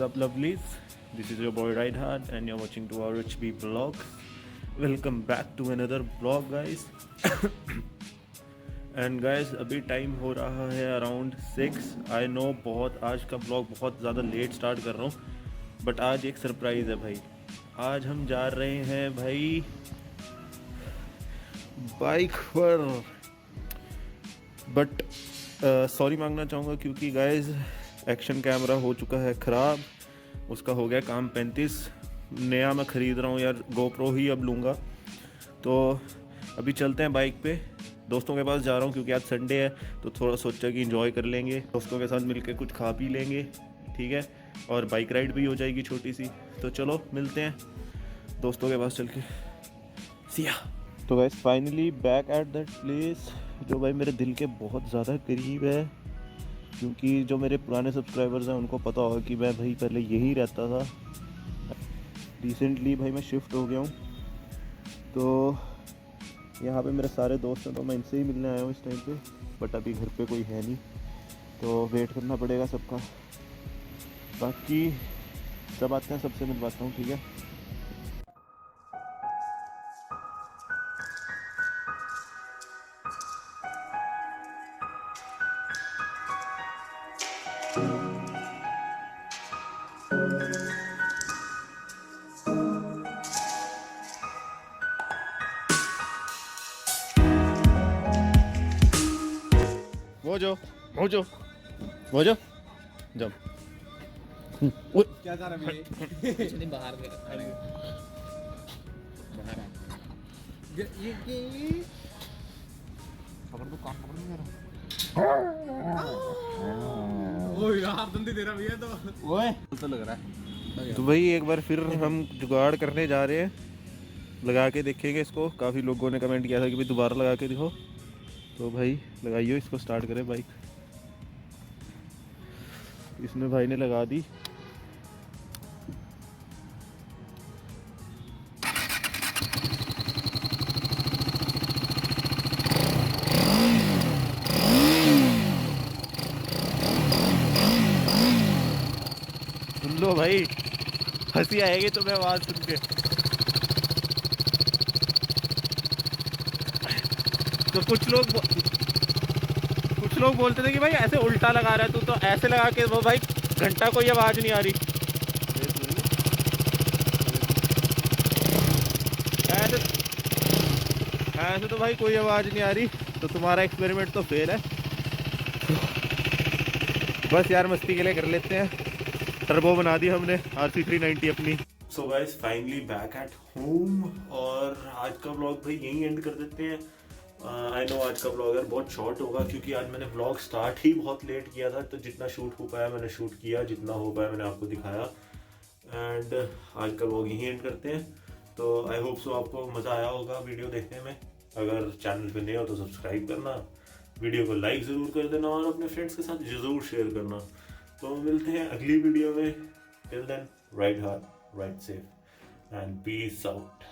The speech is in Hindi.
is up, lovelies? This is your boy Ride Hard, and you're watching to our HB vlog. Welcome back to another vlog, guys. And guys अभी टाइम हो रहा है अराउंड 6. आई नो आज का ब्लॉग बहुत ज़्यादा लेट स्टार्ट कर रहा हूँ, बट आज एक सरप्राइज़ है भाई. आज हम जा रहे हैं भाई बाइक पर. बट सॉरी मांगना चाहूँगा क्योंकि गाइस एक्शन कैमरा हो चुका है ख़राब. उसका हो गया काम 35. नया मैं ख़रीद रहा हूँ यार, GoPro ही अब लूँगा. तो अभी चलते हैं बाइक पे. दोस्तों के पास जा रहा हूँ क्योंकि आज संडे है, तो थोड़ा सोचा कि एंजॉय कर लेंगे, दोस्तों के साथ मिलके कुछ खा पी लेंगे, ठीक है. और बाइक राइड भी हो जाएगी छोटी सी. तो चलो मिलते हैं दोस्तों के पास चल के. सिया. तो guys finally back at that place जो भाई मेरे दिल के बहुत ज़्यादा करीब है, क्योंकि जो मेरे पुराने सब्सक्राइबर्स हैं उनको पता होगा कि मैं भाई पहले यही रहता था. रिसेंटली भाई मैं शिफ्ट हो गया हूँ, तो यहाँ पे मेरे सारे दोस्त हैं, तो मैं इनसे ही मिलने आया हूँ इस टाइम पे. बट अभी घर पे कोई है नहीं, तो वेट करना पड़ेगा सबका. बाकी सब आते हैं, सबसे मिलवाता हूँ, ठीक है. मोजो जब क्या कर रहा है? कुछ नहीं, बाहर बाहर ये खबर तो काम पकड़ नहीं रहा. ओ यार जल्दी दे रहा भैया. तो ओए तो लग रहा है. तो भाई एक बार फिर हम जुगाड़ करने जा रहे हैं. लगा के देखेंगे इसको. काफ़ी लोगों ने कमेंट किया था कि भाई दोबारा लगा के दिखो, तो भाई लगाइए इसको. स्टार्ट करें बाइक. इसमें भाई ने लगा दी. सुन लो भाई, हंसी आएगी तुम्हें आवाज़ सुन के. तो कुछ लोग बोलते थे कि भाई ऐसे उल्टा लगा रहा है तू, तो ऐसे लगा के वो भाई घंटा कोई आवाज़ नहीं आ रही. ऐसे तो भाई कोई आवाज़ नहीं आ रही, तो तुम्हारा एक्सपेरिमेंट तो फेल है. बस यार मस्ती के लिए कर लेते हैं. टर्बो बना दी हमने RC390 अपनी. So guys finally back at home, और आज का व्लॉग भाई यहीं एंड कर देते हैं. आई नो आज का व्लॉग यार बहुत शॉर्ट होगा, क्योंकि आज मैंने व्लॉग स्टार्ट ही बहुत लेट किया था. तो जितना शूट हो पाया मैंने शूट किया, जितना हो पाया मैंने आपको दिखाया. एंड आज का व्लॉग यहीं एंड करते हैं. तो आई होप सो आपको मज़ा आया होगा वीडियो देखने में. अगर चैनल पे नए हो तो सब्सक्राइब करना, वीडियो को लाइक ज़रूर कर देना, और अपने फ्रेंड्स के साथ ज़रूर शेयर करना. तो मिलते हैं अगली वीडियो में. Till then ride hard, ride safe, and peace out.